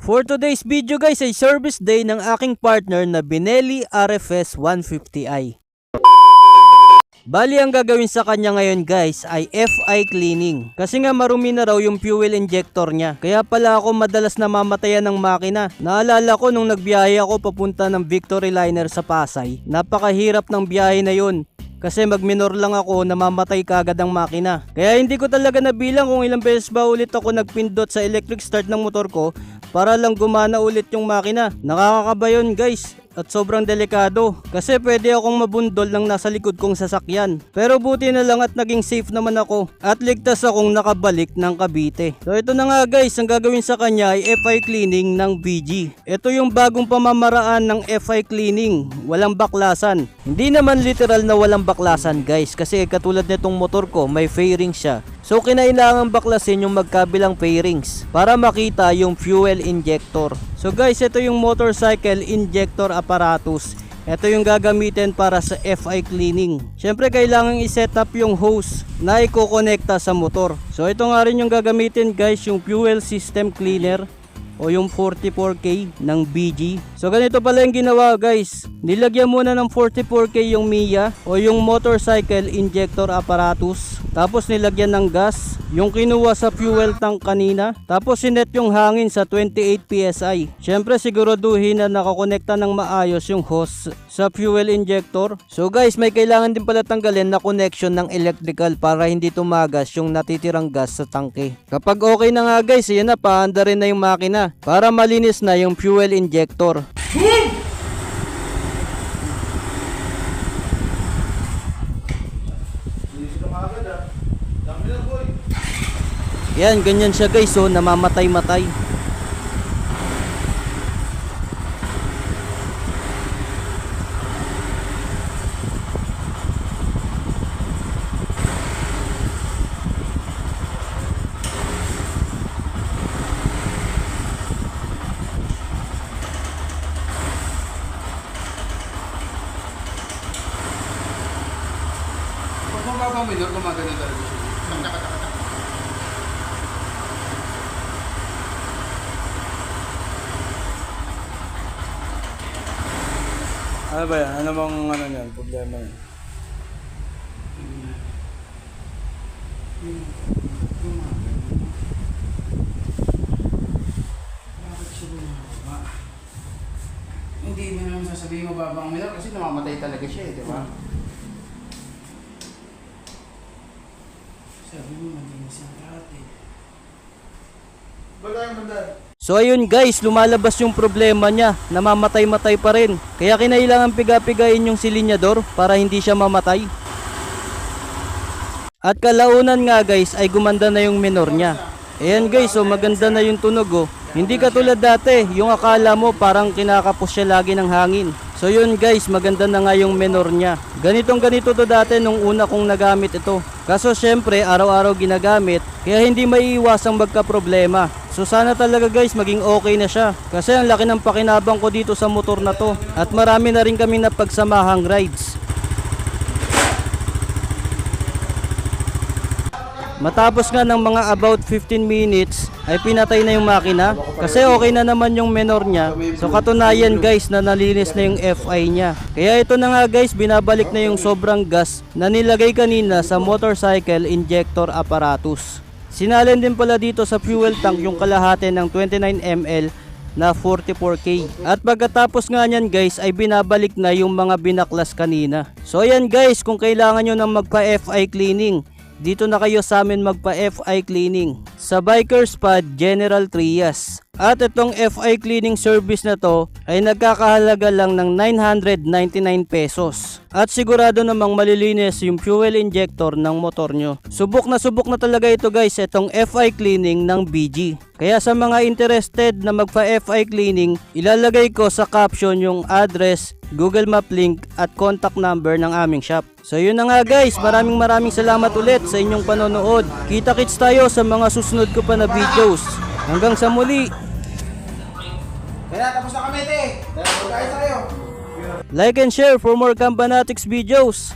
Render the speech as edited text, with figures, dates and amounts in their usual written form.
For today's video guys ay service day ng aking partner na Benelli RFS 150i. Bali ang gagawin sa kanya ngayon guys ay FI cleaning. Kasi nga marumi na raw yung fuel injector niya. Kaya pala ako madalas namamatayan ng makina. Naalala ko nung nagbiyahe ako papunta ng Victory Liner sa Pasay. Napakahirap ng biyahe na yun. Kasi magminor lang ako, namamatay kagad ang makina. Kaya hindi ko talaga nabilang kung ilang beses ba ulit ako nagpindot sa electric start ng motor ko para lang gumana ulit yung makina. Nakakakaba yun guys. At sobrang delikado kasi pwede akong mabundol ng nasa likod kong sasakyan. Pero buti na lang at naging safe naman ako at ligtas akong nakabalik ng Cavite. So ito na nga guys, ang gagawin sa kanya ay FI cleaning ng BG. Ito yung bagong pamamaraan ng FI cleaning, walang baklasan. Hindi naman literal na walang baklasan guys kasi katulad nitong motor ko may fairing siya. So kinailangan baklasin yung magkabilang fairings para makita yung fuel injector. So guys, ito yung motorcycle injector apparatus. Ito yung gagamitin para sa FI cleaning. Syempre kailangan i-set up yung hose na ikokonekta sa motor. So ito nga rin yung gagamitin guys, yung fuel system cleaner o yung 44K ng BG. So ganito pala yung ginawa guys. Nilagyan muna ng 44K yung MIA o yung motorcycle injector apparatus. Tapos nilagyan ng gas, yung kinuha sa fuel tank kanina. Tapos sinet yung hangin sa 28 PSI. Syempre siguraduhin na nakakonekta ng maayos yung hose sa fuel injector. So guys, may kailangan din pala tanggalin na connection ng electrical para hindi tumagas yung natitirang gas sa tangke. Kapag okay na nga guys, yan na, paanda rin na yung makina para malinis na yung fuel injector. Yan, ganyan siya guys, so namamatay-matay. Pag mababa mo yun, gumagano talaga siya. Ano ba yan? Ano bang ano yan? Problema yan? Bakit siya bumaba? Hindi mo naman sasabihin mababa ang minor kasi namamatay talaga siya di ba? Sabi mo malinis ang ate. Ba't tayong bandal? So ayun guys, lumalabas yung problema niya, namamatay-matay pa rin. Kaya kinailangan piga-pigain yung silinyador para hindi siya mamatay. At kalaunan nga guys ay gumanda na yung minor niya. Ayan guys, so maganda na yung tunog oh. Hindi katulad dati, yung akala mo parang kinakapos siya lagi ng hangin. So yun guys, maganda na nga yung minor niya. Ganitong ganito to dati nung una kong nagamit ito. Kaso syempre araw-araw ginagamit, kaya hindi maiiwasang magka-problema. So sana talaga guys maging okay na siya. Kasi ang laki ng pakinabang ko dito sa motor na to. At marami na rin kami napagsamahang rides. Matapos nga ng mga about 15 minutes ay pinatay na yung makina kasi okay na naman yung minor niya. So katunayan guys na nalinis na yung FI niya. Kaya ito na nga guys, binabalik na yung sobrang gas na nilagay kanina sa motorcycle injector apparatus. Sinalin din pala dito sa fuel tank yung kalahati ng 29 ml na 44K. At pagkatapos nga nyan guys ay binabalik na yung mga binaklas kanina. So ayan guys, kung kailangan nyo ng magpa-FI cleaning, dito na kayo sa amin magpa-FI cleaning sa Bikers Pad General Trias. At itong FI cleaning service na to ay nagkakahalaga lang ng 999 pesos. At sigurado namang malilinis yung fuel injector ng motor nyo. Subok na talaga ito guys, itong FI cleaning ng BG. Kaya sa mga interested na magpa-FI cleaning, ilalagay ko sa caption yung address, Google Map link at contact number ng aming shop. So yun na nga guys, maraming salamat ulit sa inyong panonood. Kita-kits tayo sa mga susunod ko pa na videos. Hanggang sa muli. Kaya tapos na kami, te. Kaya tayo. Like and share for more Campanatics videos.